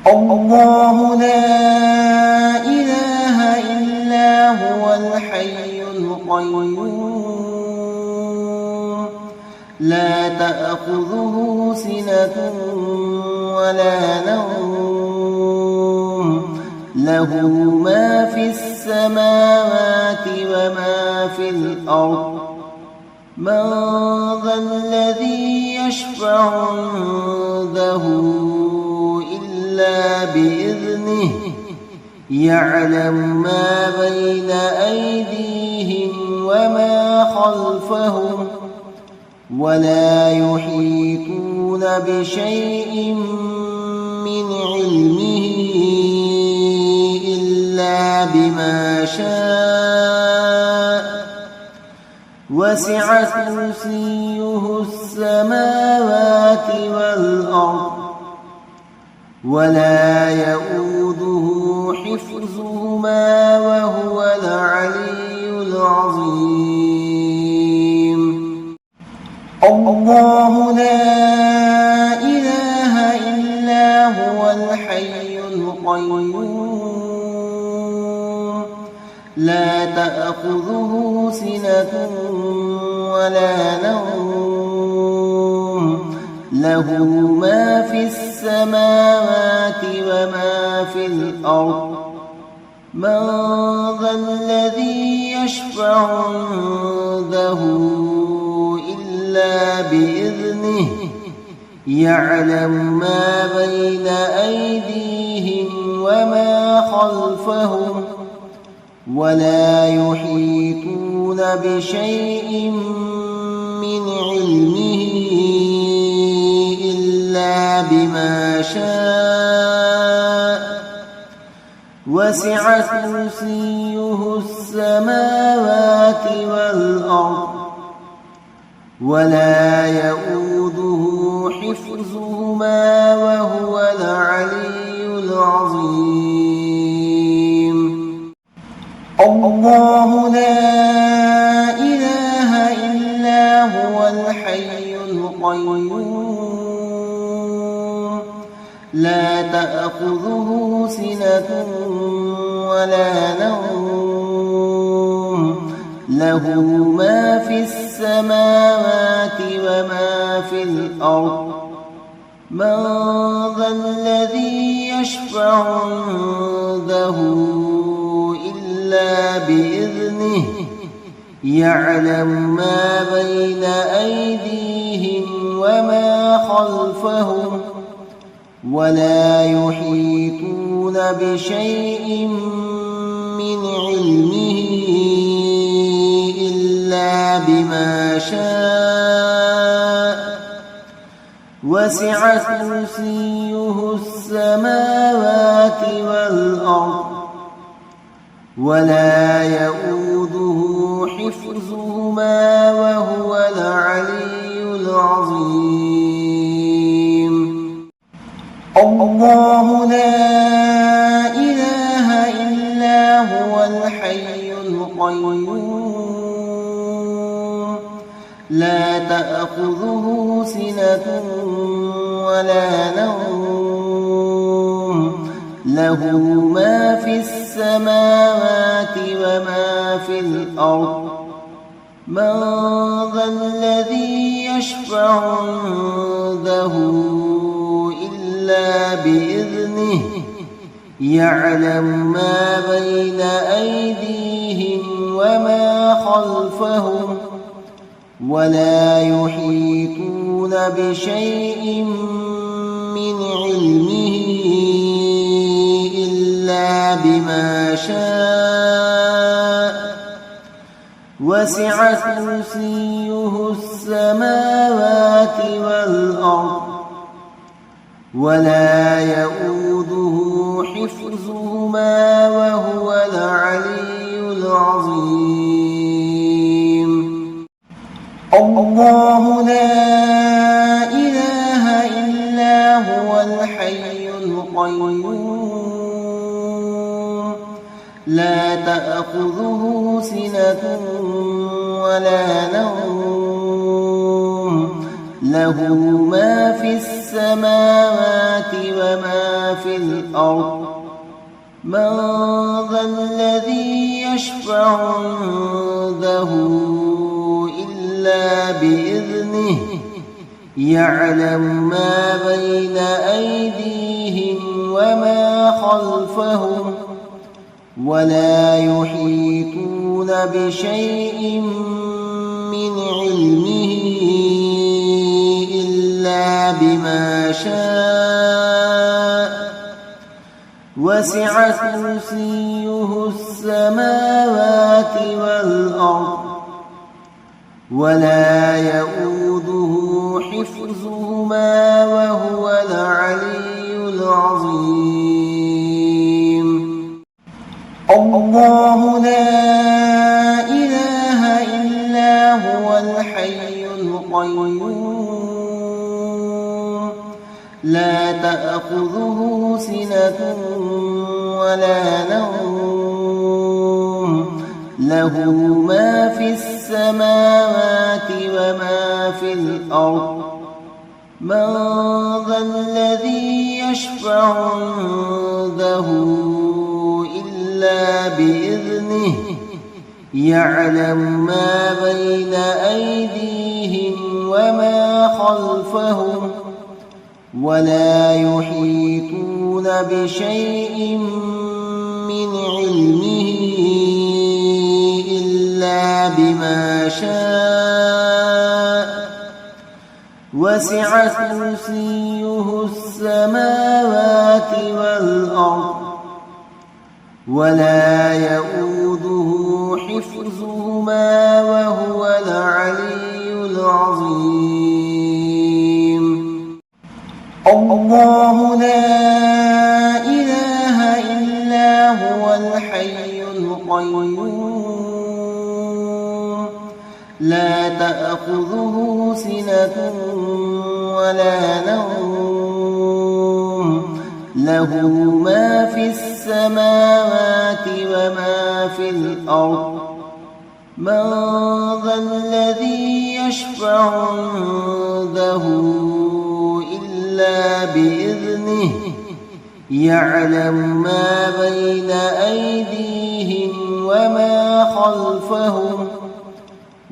الله لا إله إلا هو الحي القيوم لا تأخذه سنة ولا نوم له ما في السماوات وما في الأرض من ذا الذي يشفع عنده إلا بإذنه يعلم ما بين أيديهم وما خلفهم ولا يحيطون بشيء من علمه إلا بما شاء وسع كرسيه السماوات والأرض ولا يؤوده حفظهما وهو العلي العظيم الله لا إله إلا هو الحي القيوم لا تأخذه سنة ولا نوم له ما في السماوات وما في الأرض من ذا الذي يشفع عنده إلا بإذنه يعلم ما بين أيديهم وما خلفهم ولا يحيطون بشيء من علمه إلا بما شاء وسع كرسيه السماوات والأرض ولا يؤوده حفظهما وهو العلي العظيم الله لا إله إلا هو الحي القيوم لا تأخذه سنة ولا نوم له ما في السماوات وما في الأرض من ذا الذي يشفع عنده إلا بإذنه يعلم ما بين أيديهم وما خلفهم ولا يحيطون بشيء من علمه إلا بما شاء وسع كرسيه السماوات والأرض ولا يؤوده حفظهما وهو العلي العظيم الله لا إله إلا هو الحي القيوم لا تأخذه سنة ولا نوم له ما في السماوات وما في الأرض من ذا الذي يشفع عنده إلا بإذنه يعلم ما بين أيديهم وما خلفهم ولا يحيطون بشيء من علمه إلا بما شاء وسع كرسيه السماوات والأرض ولا يؤوده حفظهما وهو العلي العظيم الله لا إله إلا هو الحي القيوم لا تأخذه سنة ولا نوم له ما في السماوات وما في الأرض من ذا الذي يشفع عنده إلا بإذنه يعلم ما بين أيديهم وما خلفهم ولا يحيطون بشيء من علمه إلا بما شاء وسع كرسيه السماوات والأرض ولا يؤوده حفظهما وهو العلي العظيم الله لا إله إلا هو الحي القيوم لا تأخذه سنة ولا نوم له ما في السماوات وما في الأرض من ذا الذي يشفع عنده إلا بإذنه يعلم ما بين أيديهم وما خلفهم ولا يحيطون بشيء من علمه إلا بما شاء وسع كرسيه السماوات والأرض ولا يؤوده حفظهما وهو العلي العظيم الله لا إله إلا هو الحي القيوم لا تأخذه سنة ولا نوم له ما في السماوات وما في الأرض من ذا الذي يشفع عنده إلا بإذنه يعلم ما بين أيديهم وما خلفهم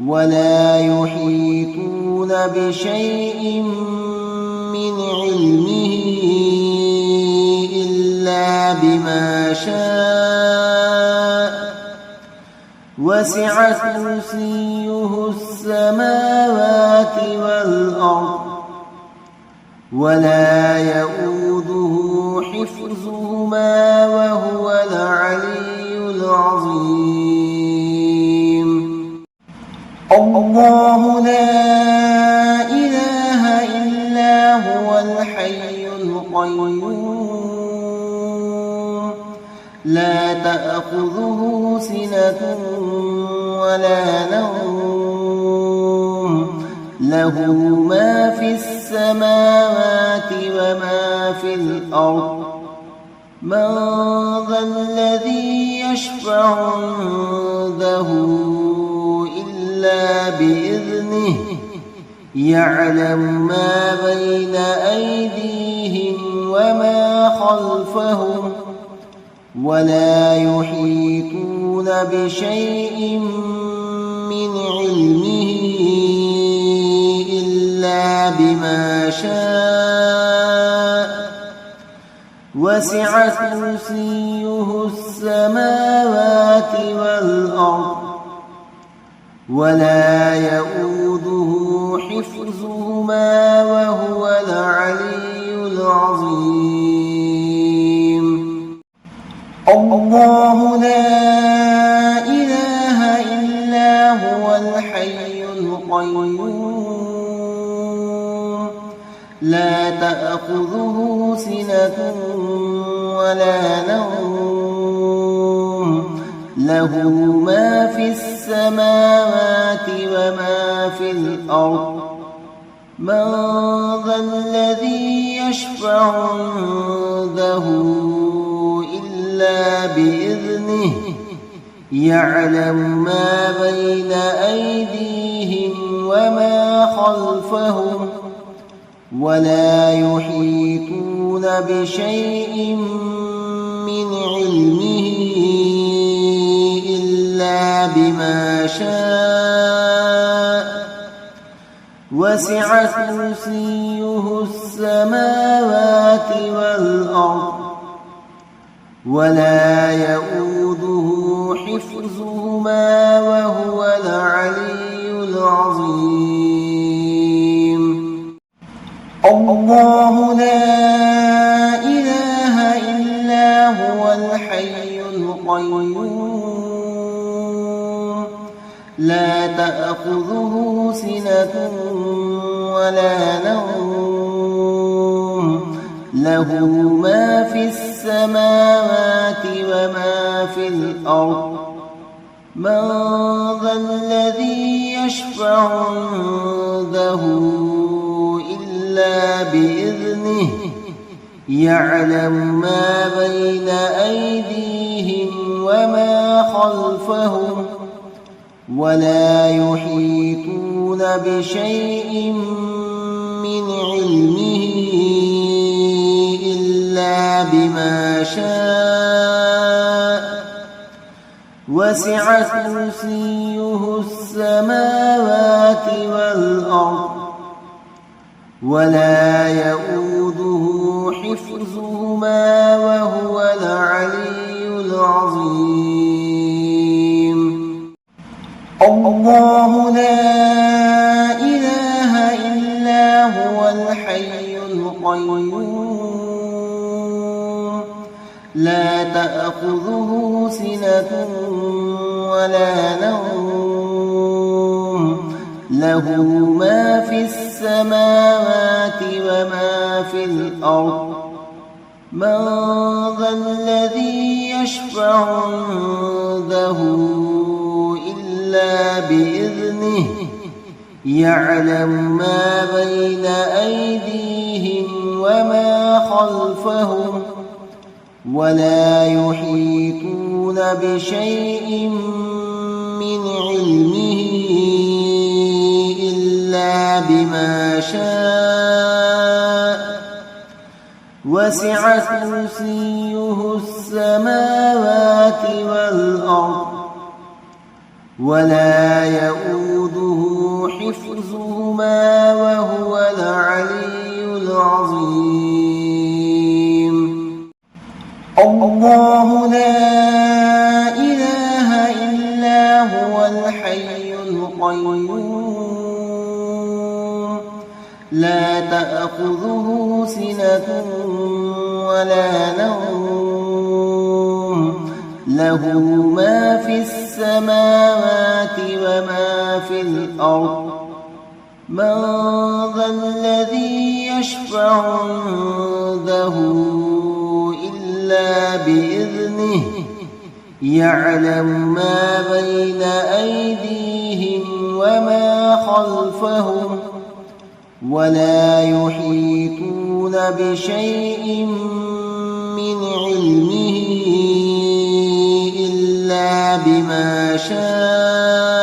ولا يحيطون بشيء من علمه إلا بما شاء وسع كرسيه السماوات والأرض ولا يؤوده حفظهما وهو العلي العظيم الله لا إله إلا هو الحي القيوم لا تأخذه سنة ولا نوم له ما في السماوات وما في الأرض من ذا الذي يشفع عنده إلا بإذنه يعلم ما بين أيديهم وما خلفهم ولا يحيطون بشيء من علمه إلا بما شاء وسع كرسيه السماوات والأرض ولا يؤوده حفظهما وهو العلي العظيم الله لا إله إلا هو الحي القيوم لا تأخذه سنة ولا نوم له ما في السماوات وما في الأرض من ذا الذي يشفع عنده إلا بإذنه يعلم ما بين أيديهم وما خلفهم ولا يحيطون بشيء من علمه إلا بما شاء وسع كرسيه السماوات والأرض ولا يئوده حفظهما وهو العلي العظيم الله لا إله إلا هو الحي القيوم لا تأخذه سنة ولا نوم له ما في السماوات وما في الأرض من ذا الذي يشفع عنده إلا بإذنه يعلم ما بين أيديهم وما خلفهم ولا يحيطون بشيء من علمه إلا بما شاء وسع كرسيه السماوات والأرض ولا يئوده حفظهما وهو العلي العظيم الله لا إله إلا هو الحي القيوم لا تأخذه سنة ولا نوم له ما في السماوات وما في الأرض من ذا الذي يشفع عنده إلا بإذنه يعلم ما بين أيديهم وما خلفهم ولا يحيطون بشيء من علمه إلا بما شاء وسع كرسيه السماوات والأرض ولا يئوده حفظهما وهو العلي العظيم الله لا إله إلا هو الحي القيوم لا تأخذه سنة ولا نوم له ما في السماوات وما في الأرض من ذا الذي يشفع عنده إلا بإذنه يعلم ما بين أيديهم وما خلفهم ولا يحيطون بشيء من علمه إلا بما شاء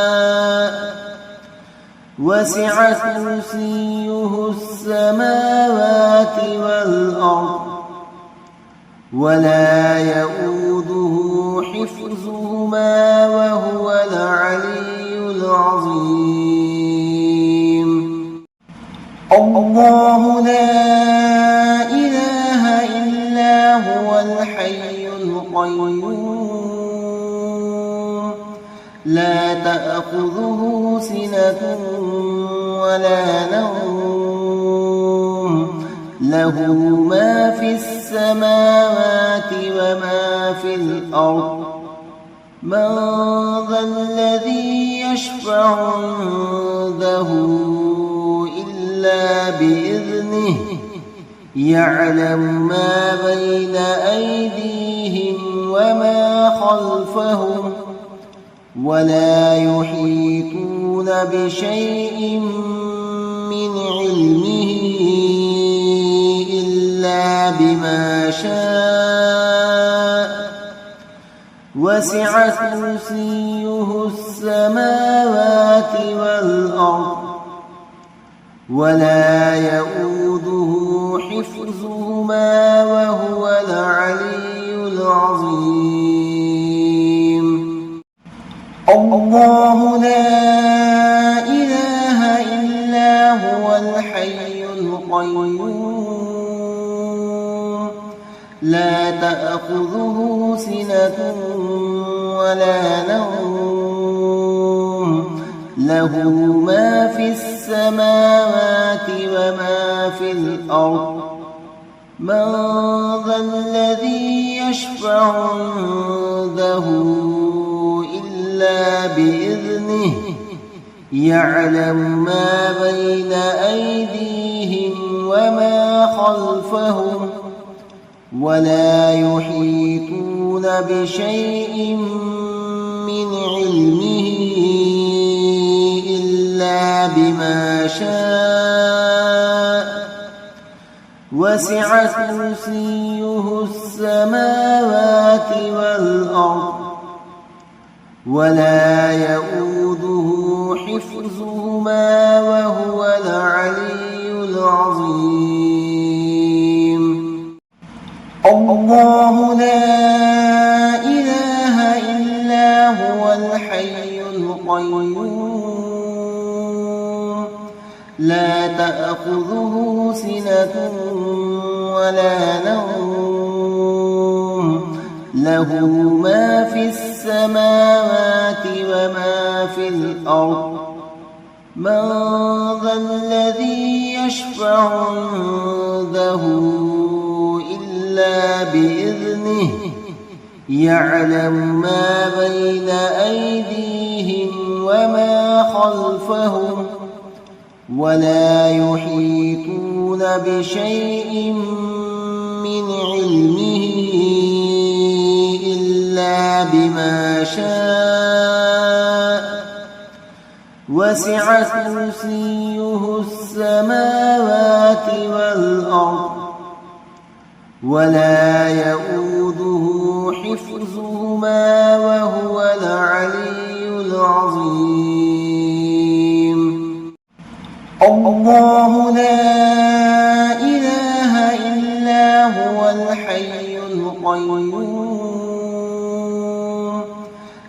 وسع كرسيه السماوات والأرض ولا يئوده حفظهما وهو العلي العظيم الله لا إله إلا هو الحي القيوم لا تأخذه سنة ولا نوم له ما في السماوات وما في الأرض من ذا الذي يشفع عنده إلا بإذنه يعلم ما بين أيديهم وما خلفهم ولا يحيطون بشيء من علمه إلا بما شاء وسع كرسيه السماوات والأرض ولا يؤوده حفظهما وهو العلي العظيم. الله لا إله إلا هو الحي القيوم لا تأخذه سنة ولا نوم له ما في السماوات وما في الأرض من ذا الذي يشفع عنده إلا بإذنه يعلم ما بين أيديهم وما خلفهم ولا يحيطون بشيء من علمه إلا بما شاء وسع كرسيه السماوات والأرض ولا يؤوده حفظهما وهو العلي العظيم. الله لا إله إلا هو الحي القيوم لا تأخذه سنة ولا نوم له ما في السماوات وما في الأرض من ذا الذي يشفع عنده إلا بإذنه يعلم ما بين أيديهم وما خلفهم ولا يحيطون بشيء من علمه إلا بما شاء وسع كرسيه السماوات والأرض ولا يؤوده حفظهما وهو العلي العظيم. الله لا إله إلا هو الحي القيوم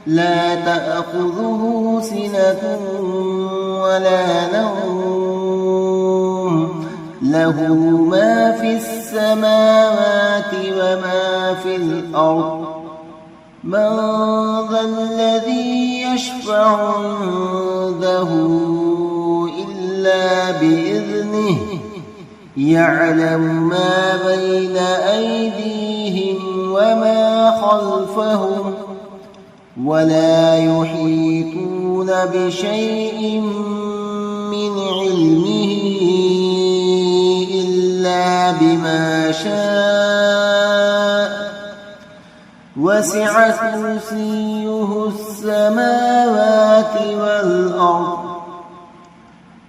لا تأخذه سنة ولا نوم له ما في السماوات وما في الأرض من ذا الذي يشفع عنده إلا بإذنه يعلم ما بين أيديهم وما خلفهم ولا يحيطون بشيء من علمه إلا بما شاء وسع كرسيه السماوات والأرض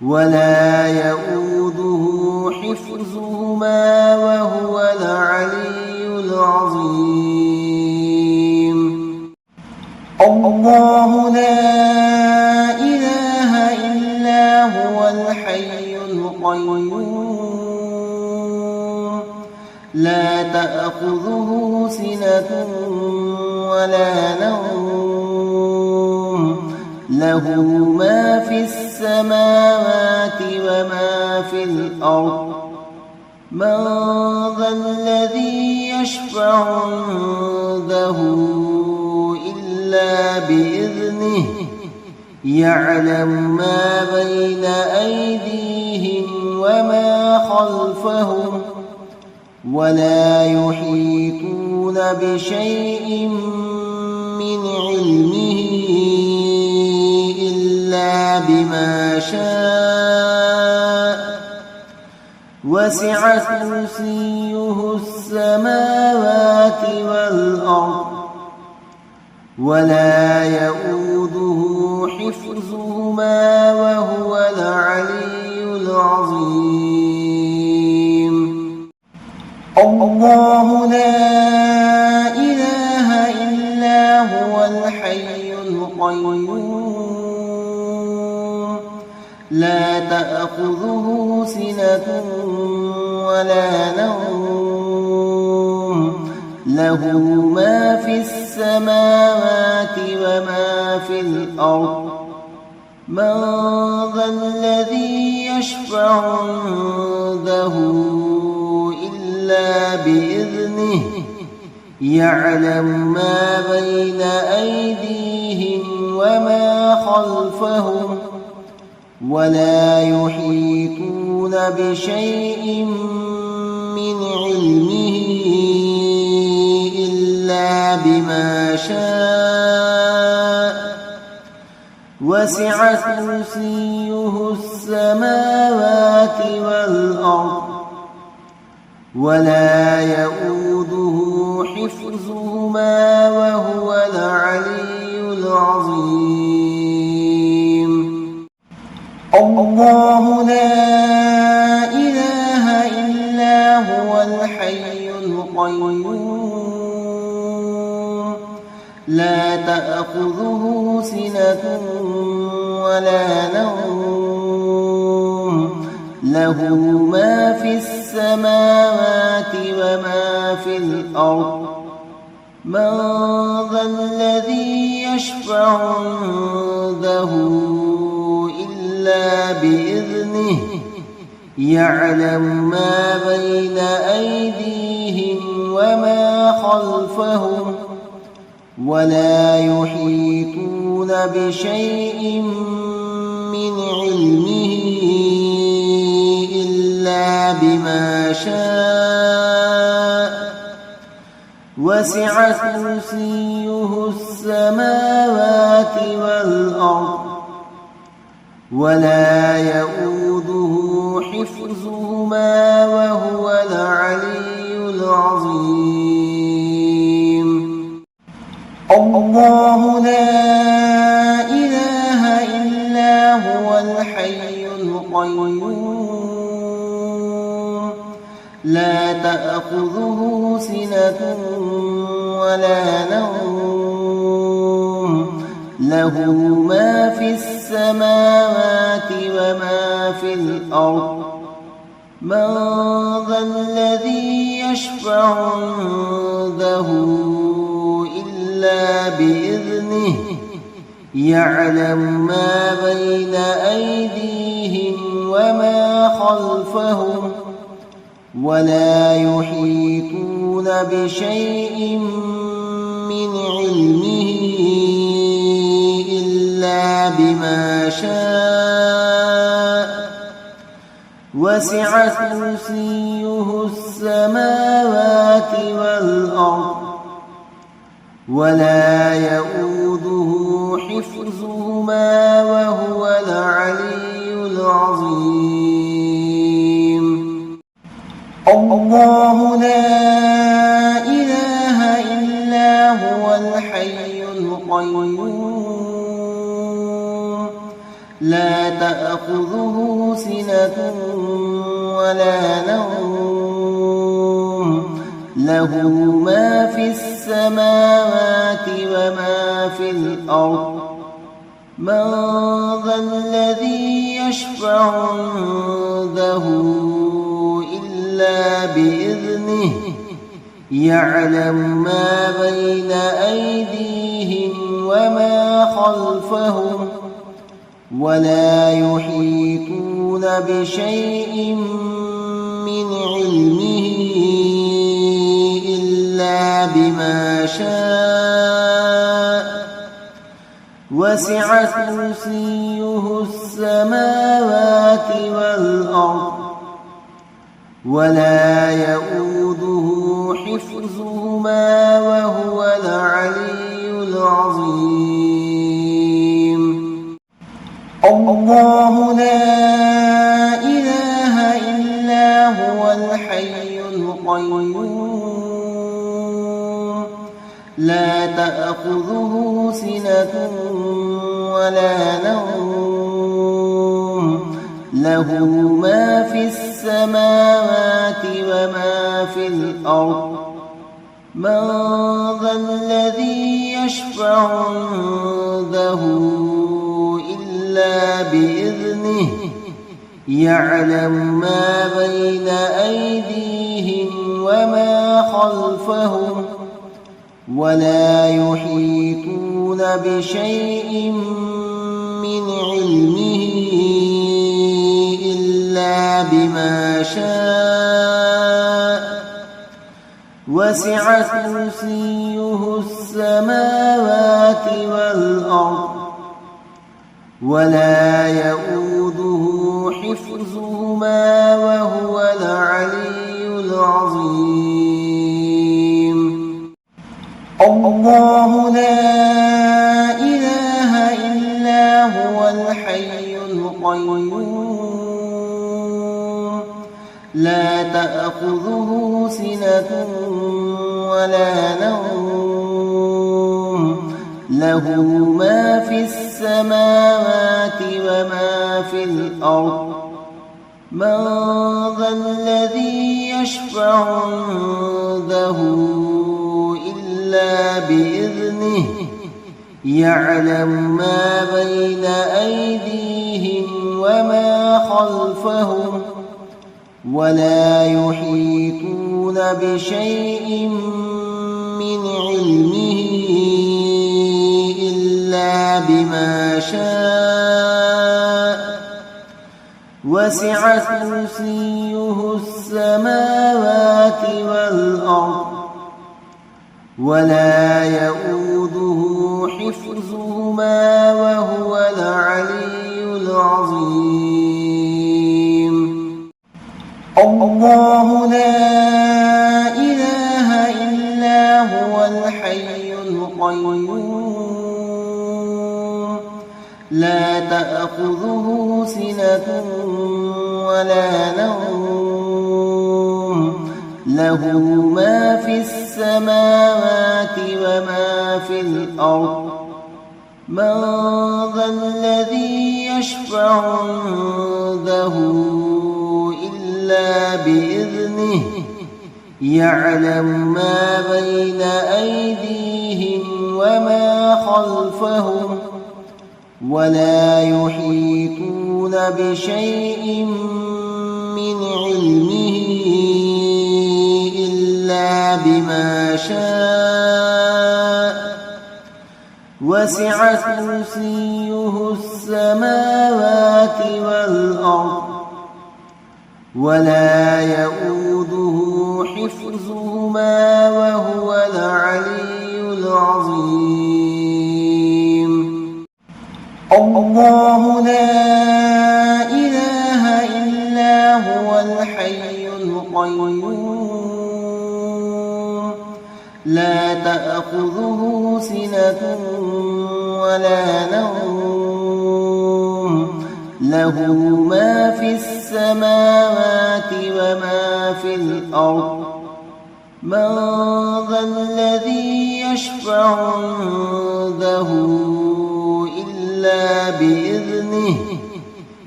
ولا يؤوده حفظهما وهو العلي العظيم. الله لا إله إلا هو الحي القيوم لا تأخذه سنة ولا نوم له ما في السماوات وما في الأرض من ذا الذي يشفع عنده إلا بإذنه يعلم ما بين أيديهم وما خلفهم ولا يحيطون بشيء من علمه إلا بما شاء وسع كرسيه السماوات والأرض ولا يؤوده حفظهما وهو العلي العظيم. الله لا إله إلا هو الحي القيوم لا تأخذه سنة ولا نوم له ما في السماوات وما في الأرض من ذا الذي يشفع عنده إلا بإذنه يعلم ما بين أيديهم وما خلفهم ولا يحيطون بشيء من علمه إلا بما شاء وسع كرسيه السماوات والأرض ولا يؤوده حفظهما وهو العلي العظيم الله لا إله إلا هو الحي القيوم لا تأخذه سنة ولا نوم له ما في السماوات وما في الأرض من ذا الذي يشفع عنده إلا بإذنه يعلم ما بين أيديهم وما خلفهم ولا يحيطون بشيء من علمه إلا بما شاء وسع كرسيه السماوات والأرض ولا يؤوده حفظهما وهو العلي العظيم الله لا إله إلا هو الحي القيوم لا تأخذه سنة ولا نوم له ما في السماوات وما في الأرض من ذا الذي يشفع عنده إلا بإذنه يعلم ما بين أيديهم وما خلفهم ولا يحيطون بشيء من علمه إلا بما شاء وسع كرسيه السماوات والأرض ولا يؤوده حفظهما وهو العلي العظيم الله لا إله إلا هو الحي القيوم لا تأخذه سنة ولا نوم له ما في السماوات وما في الأرض من ذا الذي يشفع عنده إلا بإذنه يعلم ما بين أيديهم وما خلفهم ولا يحيطون بشيء من علمه إلا بما شاء وسع كرسيه السماوات والأرض ولا يؤوده حفظهما وهو العلي العظيم الله لا إله إلا هو الحي القيوم لا تأخذه سنة ولا نوم له ما في السماوات وما في الأرض من ذا الذي يشفع عنده إلا بإذنه يعلم ما بين أيديهم وما خلفهم ولا يحيطون بشيء من علمه إلا بما شاء وسع كرسيه السماوات والأرض ولا يؤوده حفظهما وهو العلي العظيم. الله لا إله إلا هو الحي القيوم لا تأخذه سنة ولا نوم له ما في السماوات وما في الأرض من ذا الذي يشفع عنده إلا بإذنه يعلم ما بين أيديهم وما خلفهم ولا يحيطون بشيء من علمه إلا بما شاء وسع كرسيه السماوات والأرض ولا يؤوده حفظهما وهو العلي العظيم. الله لا إله إلا هو الحي القيوم لا تأخذه سنة ولا نوم له ما في السماوات وما في الأرض من ذا الذي يشفع عنده إلا بإذنه يعلم ما بين أيديهم وما خلفهم ولا يحيطون بشيء من علمه إلا بما شاء وسع كرسيه السماوات والأرض ولا يؤوده حفظهما وهو العلي العظيم. الله لا إله إلا هو الحي القيوم لا تأخذه سنة ولا نوم له ما في السماوات وما في الأرض من ذا الذي يشفع عنده إلا بإذنه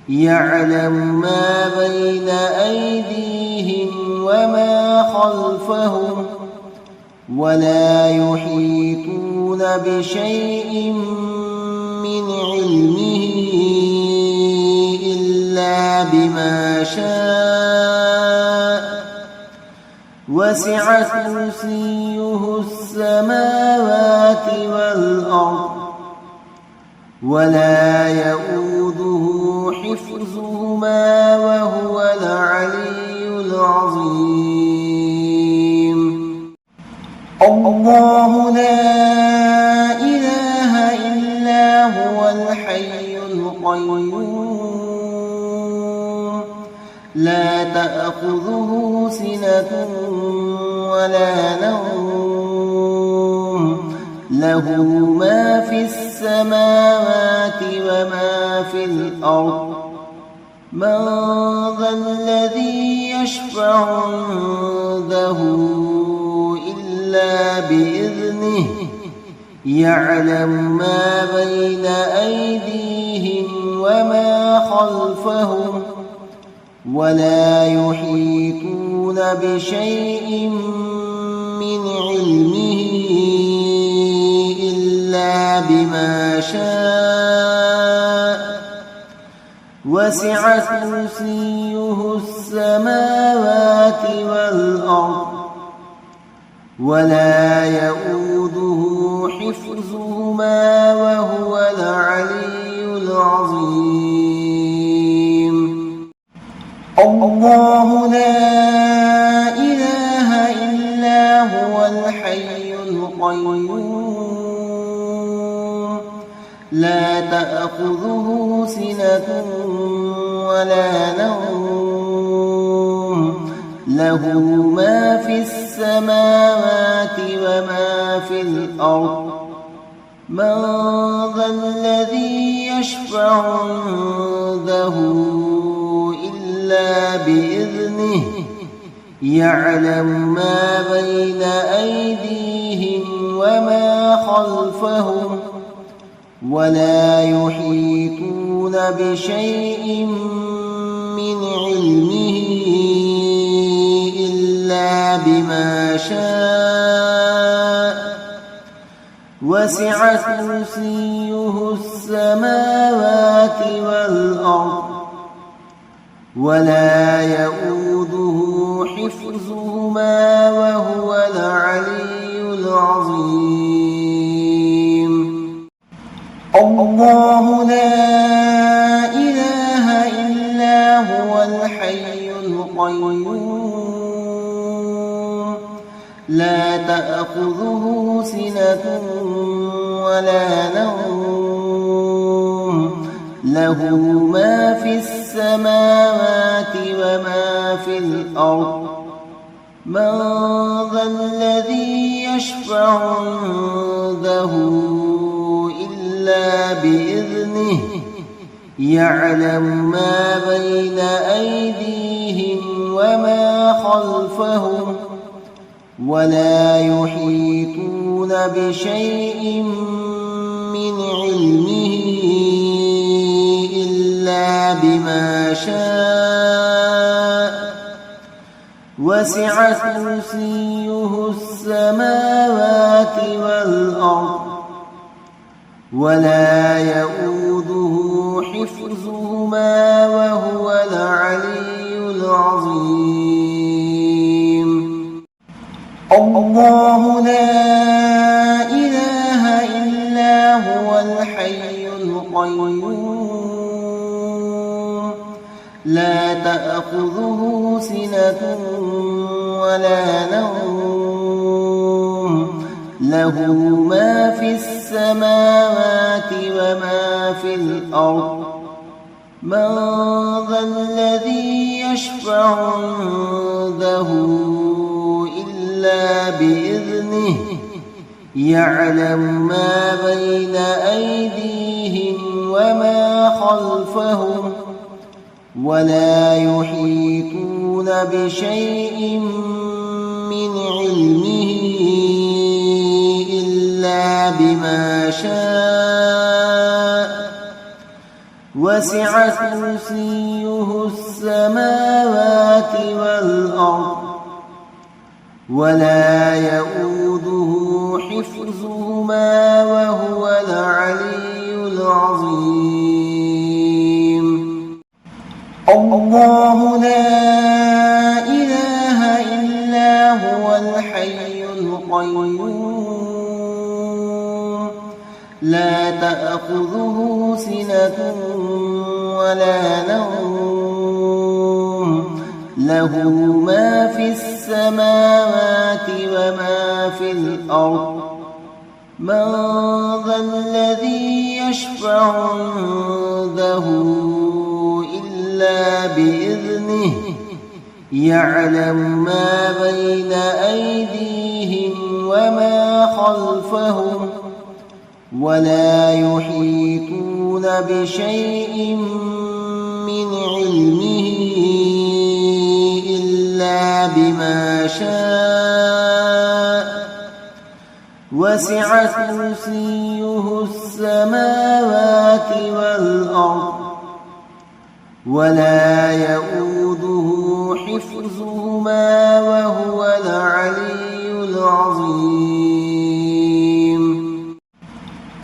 يعلم ما بين أيديهم وما خلفهم ولا يحيطون بشيء من علمه إلا بما شاء وسع كرسيه السماوات والأرض ولا يؤوده حفظهما وهو العلي العظيم. الله لا إله إلا هو الحي القيوم لا تأخذه سنة ولا نوم له ما في السماوات وما في الأرض من ذا الذي يشفع عنده إلا بإذنه يعلم ما بين أيديهم وما خلفهم ولا يحيطون بشيء من علمه إلا بما شاء وسع كرسيه السماوات والأرض ولا يئوده حفظهما وهو العلي العظيم. الله لا إله إلا هو الحي القيوم لا تأخذه سنة ولا نوم له ما في السماوات وما في الأرض من ذا الذي يشفع عنده إلا بإذنه يعلم ما بين أيديهم وما خلفهم ولا يحيطون بشيء من علمه إلا بما شاء وسع كرسيه السماوات والأرض ولا يئوده حفظهما وهو العلي العظيم. الله لا إله إلا هو الحي القيوم لا تأخذه سنة ولا نوم له ما في السماوات وما في الأرض من ذا الذي يشفع عنده إلا بإذنه يعلم ما بين أيديهم وما خلفهم ولا يحيطون بشيء من علمه إلا بما شاء وسع كرسيه السماوات والأرض ولا يئوده حفظهما وهو العلي العظيم. الله لا إله إلا هو الحي القيوم لا تأخذه سنة ولا نوم له ما في السماوات وما في الأرض من ذا الذي يشفع عنده إلا بإذنه يعلم ما بين أيديهم وما خلفهم ولا يحيطون بشيء من علمه إلا بما شاء وسع كرسيه السماوات والأرض ولا يئوده حفظهما وهو العلي العظيم. الله لا إله إلا هو الحي القيوم لا تأخذه سنة ولا نوم له ما في السماوات وما في الأرض من ذا الذي يشفع عنده إلا بإذنه يعلم ما بين أيديهم وما خلفهم ولا يحيطون بشيء من علمه إلا بما شاء وسع كرسيه السماوات والأرض ولا يئوده حفظهما وهو العلي العظيم.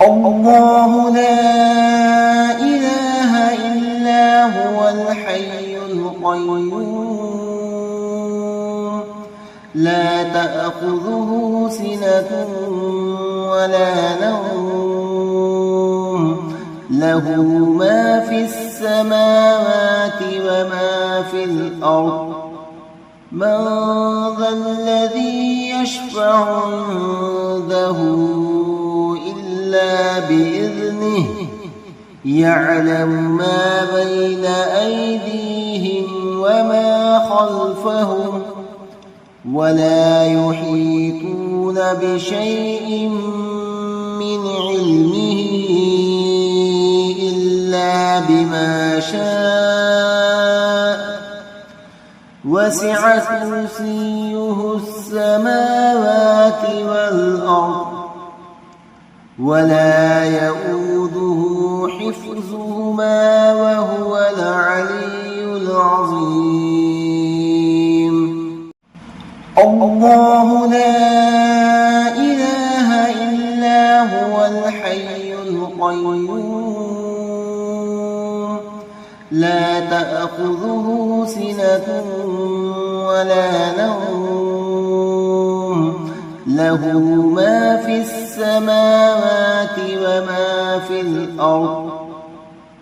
الله لا إله إلا هو الحي القيوم لا تأخذه سنة ولا نوم له ما في السماوات وما في الأرض من ذا الذي يشفع عنده إلا بإذنه يعلم ما بين أيديهم وما خلفهم ولا يحيطون بشيء من علمه إلا بما شاء وسع كرسيه السماوات والأرض ولا يؤوده حفظهما وهو العلي العظيم الله لا إله إلا هو الحي القيوم لا تأخذه سنة ولا نوم له ما في السماوات وما في الأرض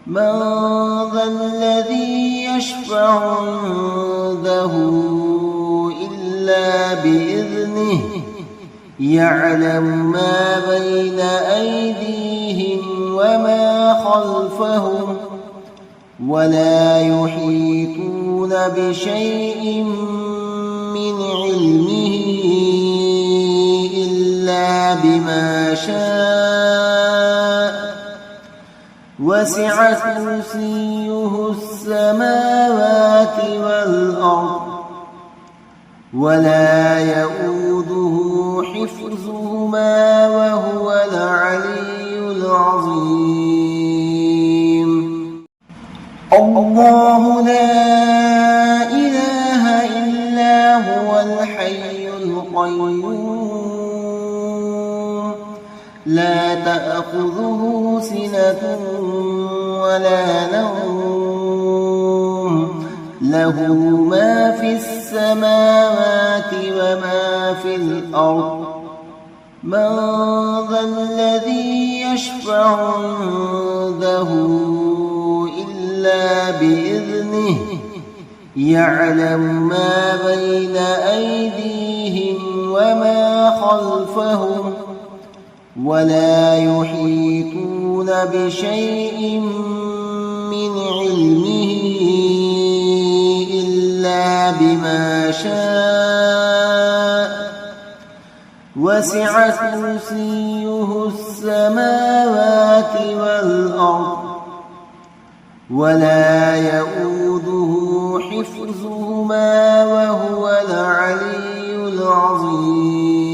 من ذا الذي يشفع عنده إلا بإذنه يعلم ما بين أيديهم وما خلفهم ولا يحيطون بشيء من علمه إلا بما شاء وسع كرسيه السماوات والأرض ولا يؤوده حفظهما وهو العلي العظيم الله لا إله إلا هو الحي القيوم لا تأخذه سنة ولا نوم له ما في السماوات وما في الأرض من ذا الذي يشفع عنده إلا بإذنه يعلم ما بين أيديهم وما خلفهم ولا يحيطون بشيء من علمه إلا بما شاء وسع كرسيه السماوات والأرض ولا يؤوده حفظهما وهو العلي العظيم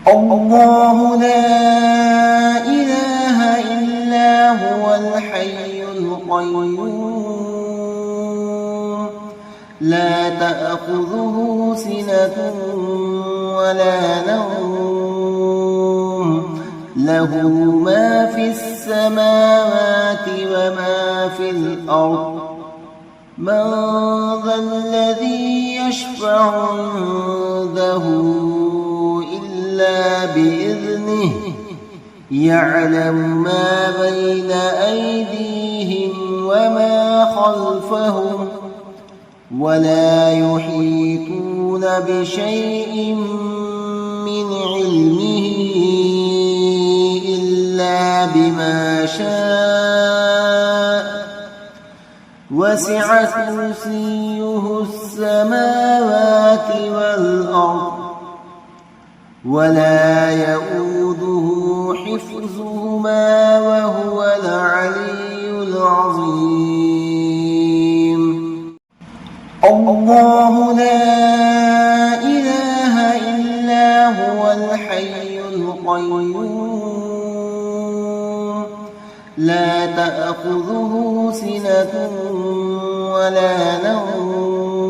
الله لا إله إلا هو الحي القيوم لا تأخذه سنة ولا نوم له ما في السماوات وما في الأرض من ذا الذي يشفع عنده إلا بإذنه يعلم ما بين أيديهم وما خلفهم ولا يحيطون بشيء من علمه إلا بما شاء وسع كرسيه السماوات والأرض ولا يؤوده حفظهما وهو العلي العظيم الله لا إله إلا هو الحي القيوم لا تأخذه سنة ولا نوم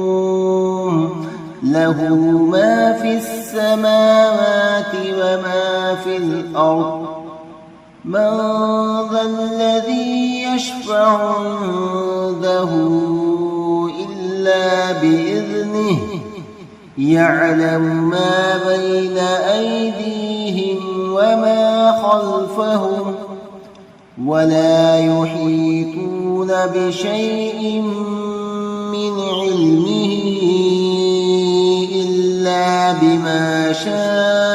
له ما في السماوات وما في الأرض من ذا الذي يشفع عنده إلا بإذنه يعلم ما بين أيديهم وما خلفهم ولا يحيطون بشيء من علمه إلا بما شاء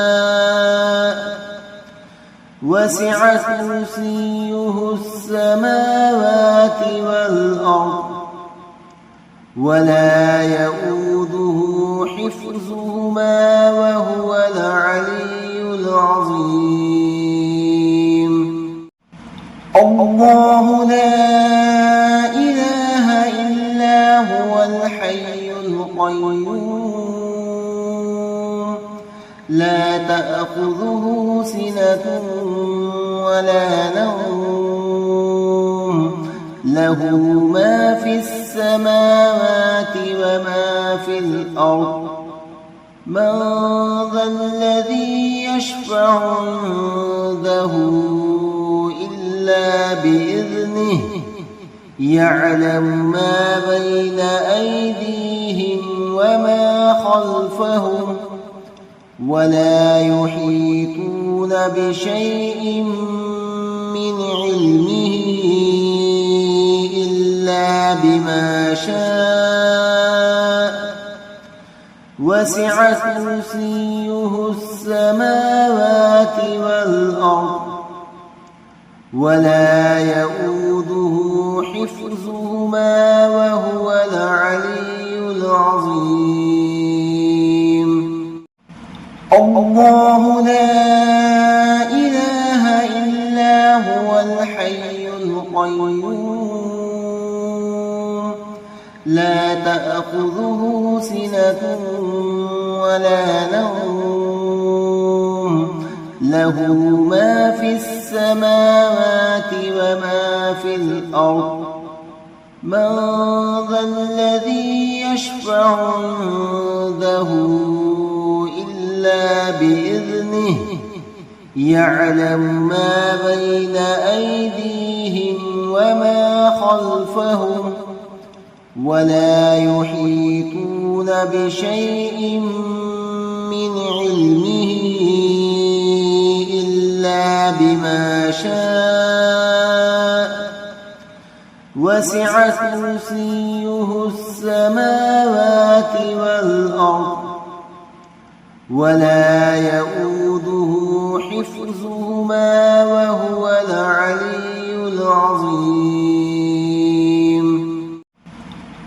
وسع كرسيه السماوات والأرض ولا يؤوده حفظهما وهو العلي العظيم الله لا إله إلا هو الحي القيوم لا تأخذه سنة ولا نوم له ما في السماوات وما في الأرض من ذا الذي يشفع عنده إلا بإذنه يعلم ما بين أيديهم وما خلفهم ولا يحيطون بشيء من علمه إلا بما شاء وسع كرسيه السماوات والأرض ولا يؤوده حفظهما وهو العلي العظيم الله لا إله إلا هو الحي القيوم لا تأخذه سنة ولا نوم له ما في السماوات وما في الأرض من ذا الذي يشفع عنده إلا بإذنه يعلم ما بين أيديهم وما خلفهم ولا يحيطون بشيء من علمه إلا بما شاء وسع كرسيه السماوات والأرض ولا يؤوده حفظهما وهو العلي العظيم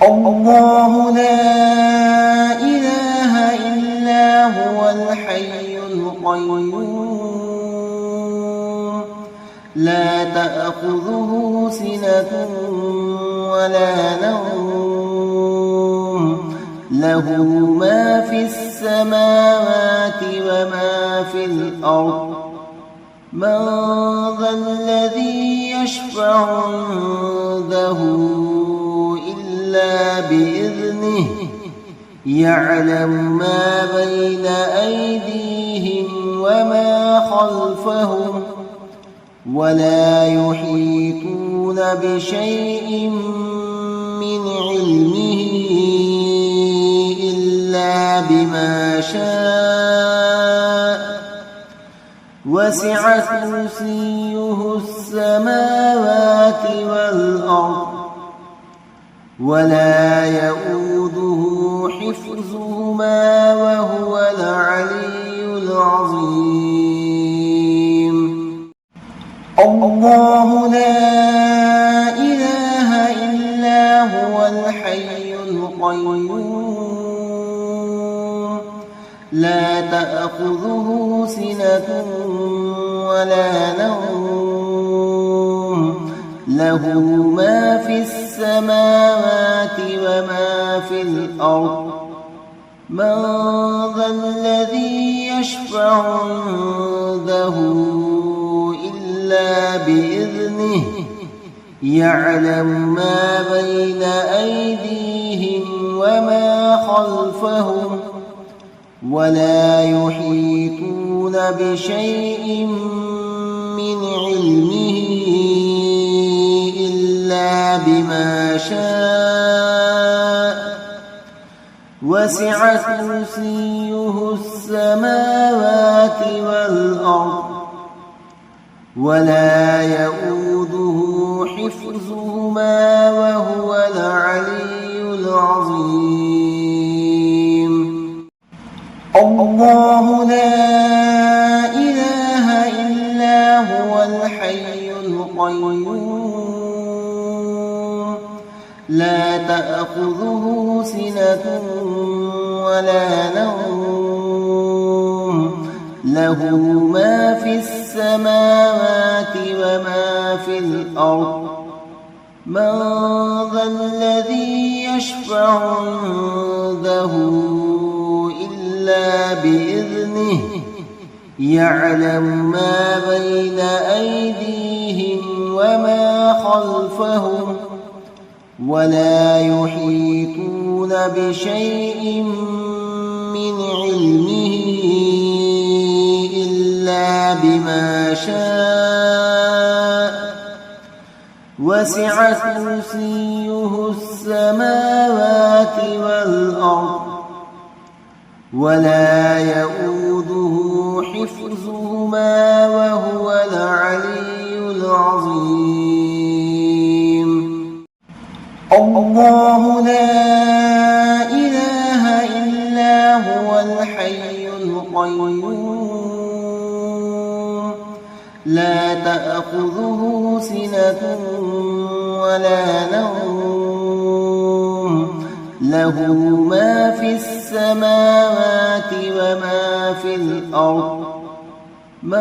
الله لا إله إلا هو الحي القيوم لا تأخذه سنة ولا نوم له ما في السماوات وما في الأرض من ذا الذي يشفع عنده إلا بإذنه يعلم ما بين أيديهم وما خلفهم ولا يحيطون بشيء من علمه إلا بما شاء وسع كرسيه السماوات والأرض ولا يؤوده حفظهما وهو العلي العظيم الله لا إله إلا هو الحي القيوم لا تأخذه سنة ولا نوم له ما في السماوات وما في الأرض من ذا الذي يشفع عنده إلا بإذنه يعلم ما بين أيديهم وما خلفهم ولا يحيطون بشيء من علمه إلا بما شاء وسع كرسيه السماوات والأرض ولا يئوده حفظهما وهو العلي العظيم الله لا إله إلا هو الحي القيوم لا تأخذه سنة ولا نوم له ما في السماوات وما في الأرض من ذا الذي يشفع عنده إلا بإذنه يعلم ما بين أيديهم وما خلفهم ولا يحيطون بشيء من علمه إلا بما شاء وسع كرسيه السماوات والأرض ولا يئوده حفظهما وهو العلي العظيم الله لا إله إلا هو الحي القيوم لا تأخذه سنة ولا نوم له ما في السماوات وما في الأرض من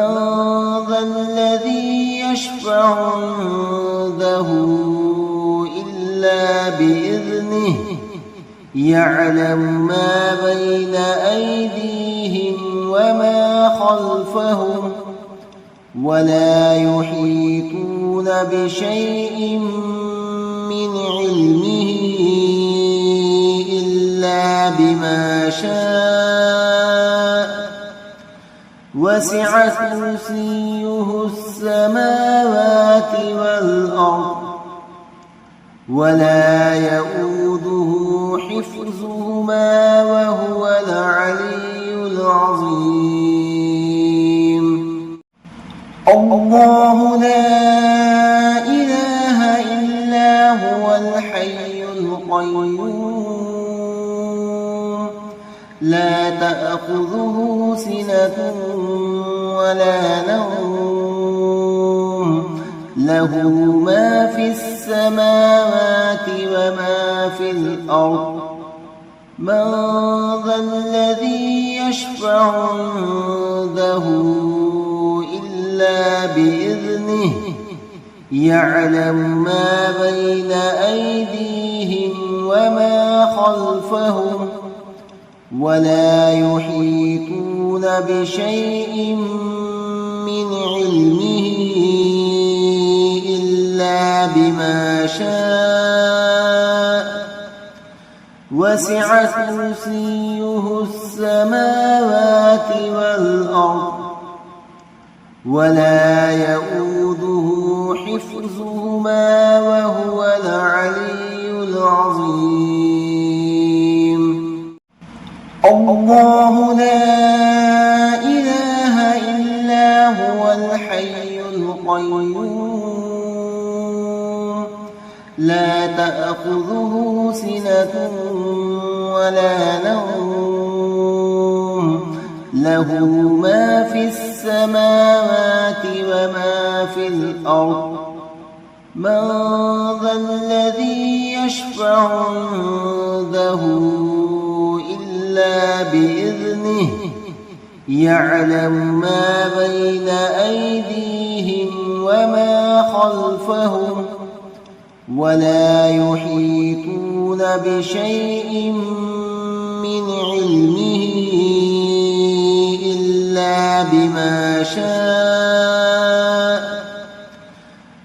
ذا الذي يشفع عنده إلا بإذنه يعلم ما بين أيديهم وما خلفهم ولا يحيطون بشيء من علمه إلا بما شاء وسع كرسيه السماوات والأرض ولا يئوده حفظهما وهو العلي العظيم الله لا إله إلا هو الحي القيوم لا تأخذه سنة ولا نوم له ما في السماوات وما في الأرض من ذا الذي يشفع عنده إلا بإذنه يعلم ما بين أيديهم وما خلفهم ولا يحيطون بشيء من علمه إلا بما شاء وسع كرسيه السماوات والأرض ولا يئوده حفظهما وهو العلي العظيم الله لا إله إلا هو الحي القيوم لا تأخذه سنة ولا نوم له ما في السماوات وما في الأرض من ذا الذي يشفع عنده إلا بإذنه يعلم ما بين أيديهم وما خلفهم ولا يحيطون بشيء من علمه إلا بما شاء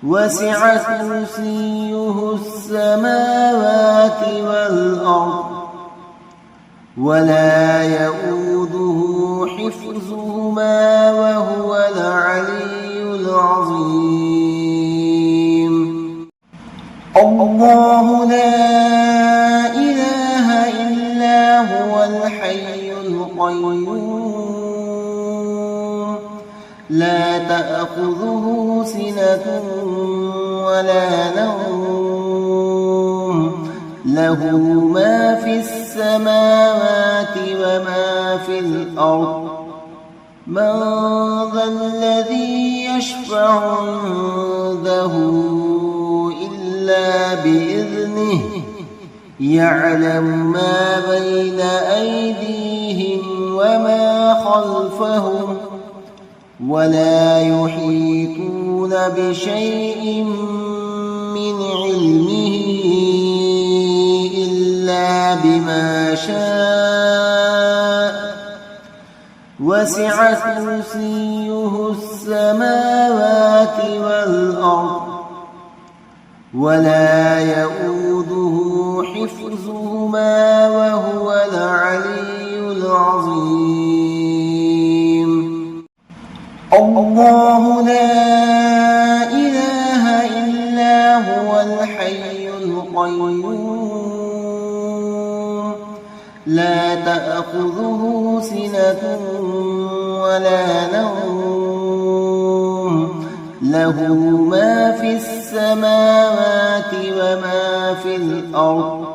وسع كرسيه السماوات والأرض ولا يئوده حفظهما وهو العلي العظيم لا إله إلا هو الحي القيوم لا تأخذه سنة ولا نوم له ما في السماوات وما في الأرض من ذا الذي يشفع عنده إلا بإذنه يعلم ما بين أيديهم وما خلفهم ولا يحيطون بشيء من علمه إلا بما شاء وسع كرسيه السماوات والأرض ولا يؤوده حفظهما وهو العلي العظيم الله لا إله إلا هو الحي القيوم لا تأخذه سنة ولا نوم له ما في السماوات وما في الأرض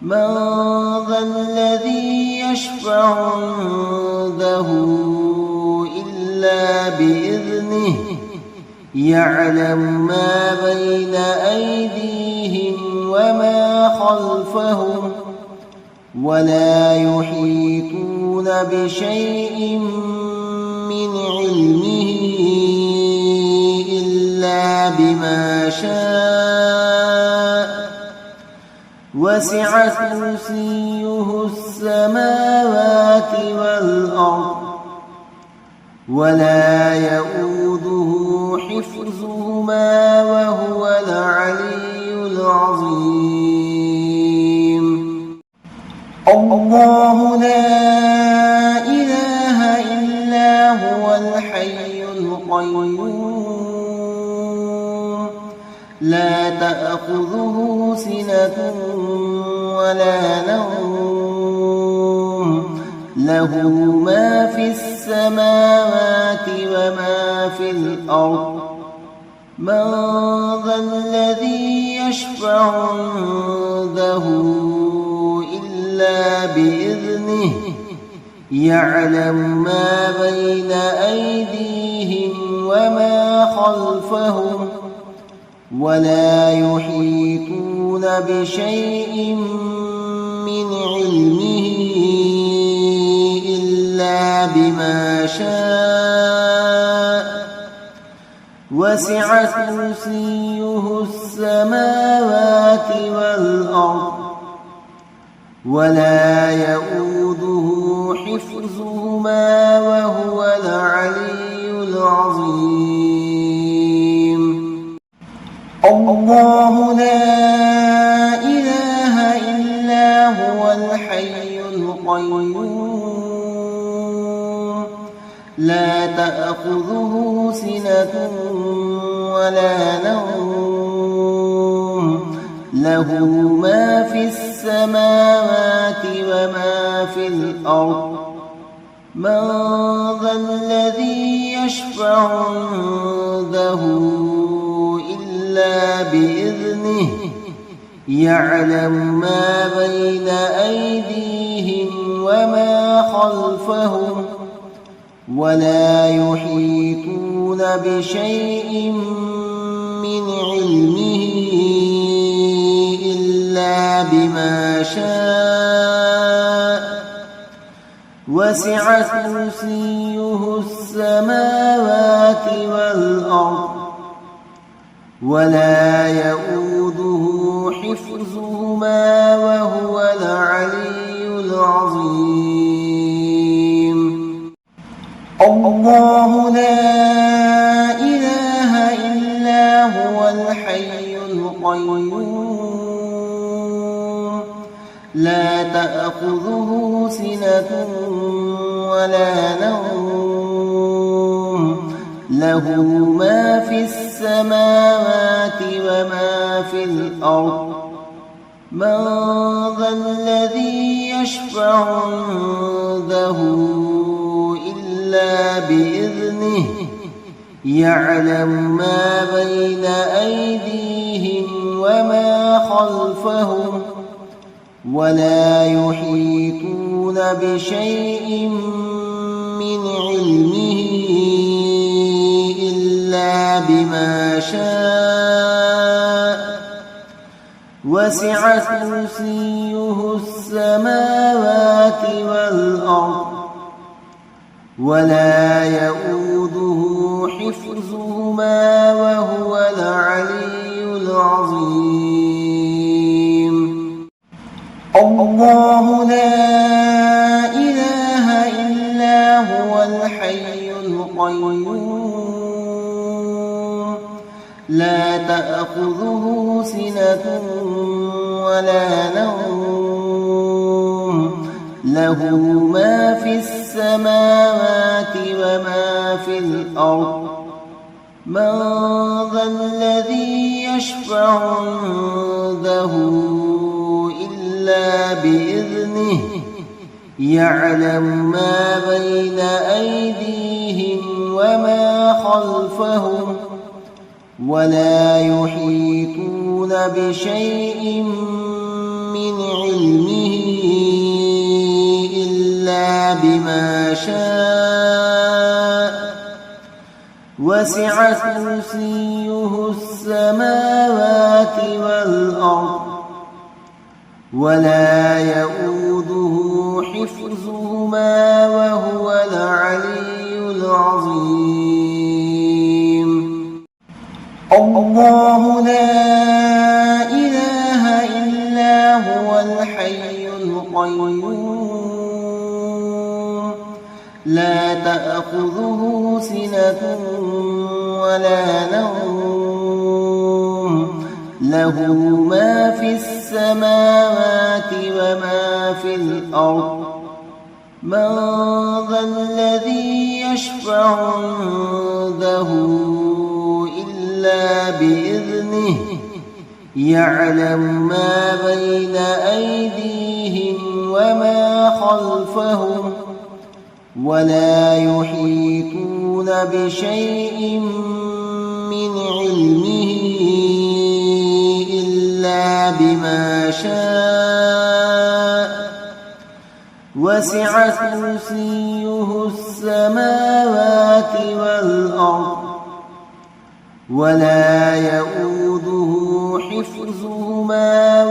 من ذا الذي يشفع عنده إلا بإذنه يعلم ما بين أيديهم وما خلفهم ولا يحيطون بشيء من علمه إلا بما شاء وسع كرسيه السماوات والأرض ولا يؤوده حفظهما وهو العلي العظيم الله لا إله إلا هو الحي القيوم لا تأخذه سنة ولا نوم له ما في السماوات وما في الأرض من ذا الذي يشفع عنده إلا بإذنه يعلم ما بين أيديهم وما خلفهم ولا يحيطون بشيء من علمه إلا بما شاء وسع كرسيه السماوات والأرض ولا يؤوده حفظهما وهو العلي العظيم الله لا إله إلا هو الحي القيوم لا تأخذه سنة ولا نوم له ما في السماوات وما في الأرض من ذا الذي يشفع عنده إلا بإذنه يعلم ما بين أيديهم وما خلفهم ولا يحيطون بشيء من علمه إلا بما شاء وسع كرسيه السماوات والأرض ولا يؤوده حفظهما وهو العلي العظيم الله لا إله إلا هو الحي القيوم لا تأخذه سنة ولا نوم له ما في السماوات وما في الأرض من ذا الذي يشفع عنده إلا بإذنه يعلم ما بين أيديهم وما خلفهم ولا يحيطون بشيء من علمه إلا بما شاء وسع كرسيه السماوات والأرض ولا يؤوده حفظهما وهو العلي العظيم الله لا إله إلا هو الحي القيوم لا تأخذه سنة ولا نوم له ما في السماوات وما في الأرض من ذا الذي يشفع عنده إلا بإذنه يعلم ما بين أيديهم وما خلفهم ولا يحيطون بشيء من علمه إلا بما شاء وسع كرسيه السماوات والأرض ولا يؤوده حفظهما وهو العلي العظيم الله لا إله إلا هو الحي القيوم لا تأخذه سنة ولا نوم له ما في السماوات وما في الأرض من ذا الذي يشفع عنده إلا بإذنه يعلم ما بين أيديهم وما خلفهم ولا يحيطون بشيء من علمه إلا بما شاء وسع كرسيه السماوات والأرض ولا يؤوده حفظهما